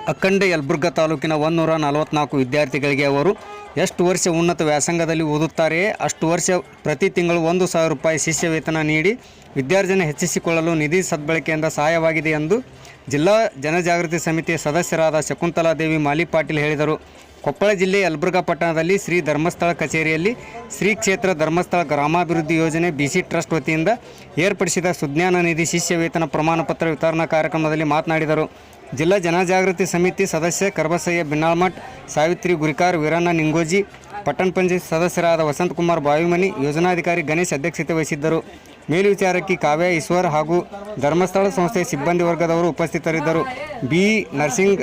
ಅಖಂಡ ಯಲಬುರ್ಗಾ ತಾಲೂಕಿನ 144 ವಿದ್ಯಾರ್ಥಿಗಳಿಗೆ ಅವರು ಎಷ್ಟು ವರ್ಷ ಉನ್ನತ ವ್ಯಾಸಂಗದಲ್ಲಿ ಓದುತ್ತಾರೆಯೇ ಅಷ್ಟು ವರ್ಷ ಪ್ರತಿ ತಿಂಗಳು 1,000 ರೂಪಾಯಿ ಶಿಷ್ಯ ವೇತನ ನೀಡಿ ವಿದ್ಯಾರ್ಜನೆ ಹೆಚ್ಚಿಸಿಕೊಳ್ಳಲು ನಿಧಿ ಸದ್ಬಳಕೆಯಿಂದ ಸಹಾಯವಾಗಿದೆ ಎಂದು ಜಿಲ್ಲಾ ಜನಜಾಗೃತಿ ಸಮಿತಿಯ ಸದಸ್ಯರಾದ ಶಕುಂತಲಾ ದೇವಿ ಮಾಲಿಪಾಟೀಲ್ ಹೇಳಿದರು. ಕೊಪ್ಪಳ ಜಿಲ್ಲೆ ಯಲಬುರ್ಗಾ ಪಟ್ಟಣದಲ್ಲಿ ಶ್ರೀ ಧರ್ಮಸ್ಥಳ ಕಚೇರಿಯಲ್ಲಿ ಶ್ರೀ ಕ್ಷೇತ್ರ ಧರ್ಮಸ್ಥಳ ಗ್ರಾಮಾಭಿವೃದ್ಧಿ ಯೋಜನೆ BC ಟ್ರಸ್ಟ್ ವತಿಯಿಂದ ಏರ್ಪಡಿಸಿದ ಸುಜ್ಞಾನ ನಿಧಿ ಶಿಷ್ಯ ವೇತನ ಪ್ರಮಾಣಪತ್ರ ವಿತರಣಾ ಕಾರ್ಯಕ್ರಮದಲ್ಲಿ ಮಾತನಾಡಿದರು. ಜಿಲ್ಲಾ ಜನಜಾಗೃತಿ ಸಮಿತಿ ಸದಸ್ಯ ಕರ್ಬಸಯ್ಯ ಬಿನ್ನಾಳಮಠ್, ಸಾವಿತ್ರಿ ಗುರಿಕಾರ್, ವೀರಣ್ಣ ನಿಂಗೋಜಿ, ಪಟ್ಟಣ ಪಂಚಾಯತ್ ಸದಸ್ಯರಾದ ವಸಂತಕುಮಾರ್ ಬಾವಿಮನಿ, ಯೋಜನಾಧಿಕಾರಿ ಗಣೇಶ್ ಅಧ್ಯಕ್ಷತೆ ವಹಿಸಿದ್ದರು. ಮೇಲ್ವಿಚಾರಕಿ ಕಾವ್ಯ ಈಶ್ವರ್ ಹಾಗೂ ಧರ್ಮಸ್ಥಳ ಸಂಸ್ಥೆಯ ಸಿಬ್ಬಂದಿ ವರ್ಗದವರು ಉಪಸ್ಥಿತರಿದ್ದರು. BE ನರ್ಸಿಂಗ್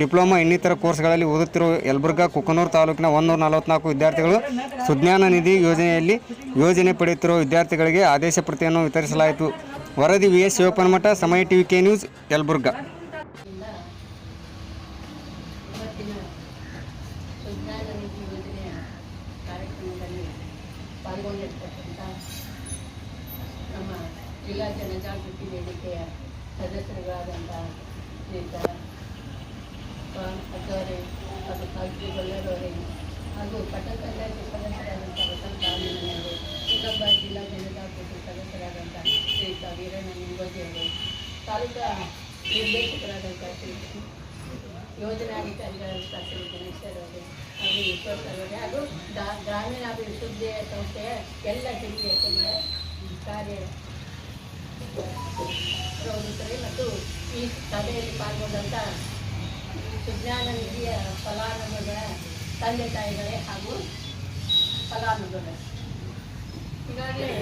ಡಿಪ್ಲೊಮಾ ಇನ್ನಿತರ ಕೋರ್ಸ್ಗಳಲ್ಲಿ ಓದುತ್ತಿರುವ ಯಲಬುರ್ಗಾ ಕುಕನೂರು ತಾಲೂಕಿನ 144 ವಿದ್ಯಾರ್ಥಿಗಳು ಸುಜ್ಞಾನ ನಿಧಿ ಯೋಜನೆಯಲ್ಲಿ ಯೋಜನೆ ಪಡೆಯುತ್ತಿರುವ ವಿದ್ಯಾರ್ಥಿಗಳಿಗೆ ಆದೇಶ ಪ್ರತಿಯನ್ನು ವಿತರಿಸಲಾಯಿತು. ವರದಿ VS ಶಿವಪ್ಪನಮಠ, ಸಮಯ TV K ನ್ಯೂಸ್, ಯಲಬುರ್ಗಾ. ಸುಜ್ಞಾನ ನಿಧಿ ಯೋಜನೆಯ ಕಾರ್ಯಕ್ರಮದಲ್ಲಿ ಪಾಲ್ಗೊಂಡಿರ್ತಕ್ಕಂಥ ನಮ್ಮ ಜಿಲ್ಲಾ ಜನಜಾಗೃತಿ ವೇದಿಕೆಯ ಸದಸ್ಯರುಗಳಾದಂಥ ಶ್ರೀಯುತ ಅಜ್ಜವರೇ ಹಾಗೂ ಸಾವಿತ್ರಿ ಗೊಲ್ಲರವರೇ ಹಾಗೂ ಪಟ್ಟಣ ಪಂಚಾಯತಿ ಸದಸ್ಯರಾದಂಥ ವಸಂತ ಆಂಜನೇಯರೇ, ಇನ್ನೊಬ್ಬ ಜಿಲ್ಲಾ ಜನಜಾಗೃತಿ ಸದಸ್ಯರಾದಂಥ ಶ್ರೀಯುತ ವೀರಣ್ಣ ನಿಂಗೋಜಿಯವರು, ತಾಲೂಕಾ ನಿರ್ದೇಶಕರಾದಂಥ ಶ್ರೀ ಯೋಜನಾಧಿಕಾರಿಗಳಾದಂಥ ಶ್ರೀ ಗಣೇಶರವರೇ ಹಾಗೂ ಈಶ್ವರ್ ಸರ್ವರೇ ಹಾಗೂ ಗ್ರಾಮೀಣಾಭಿವೃದ್ಧಿ ಸಂಸ್ಥೆಯ ಎಲ್ಲ ಹಿರಿಯ ಕಾರ್ಯ ಪ್ರವೃತ್ತರೇ ಮತ್ತು ಈ ಸಭೆಯಲ್ಲಿ ಪಾಲ್ಗೊಂಡಂಥ ಸುಜ್ಞಾನ ನಿಧಿಯ ಫಲಾನುಭವಿಗಳ ತಂದೆ ತಾಯಿಗಳೇ ಹಾಗೂ ಫಲಾನುಭವಿಗಳೇ. ಈಗಾಗಲೇ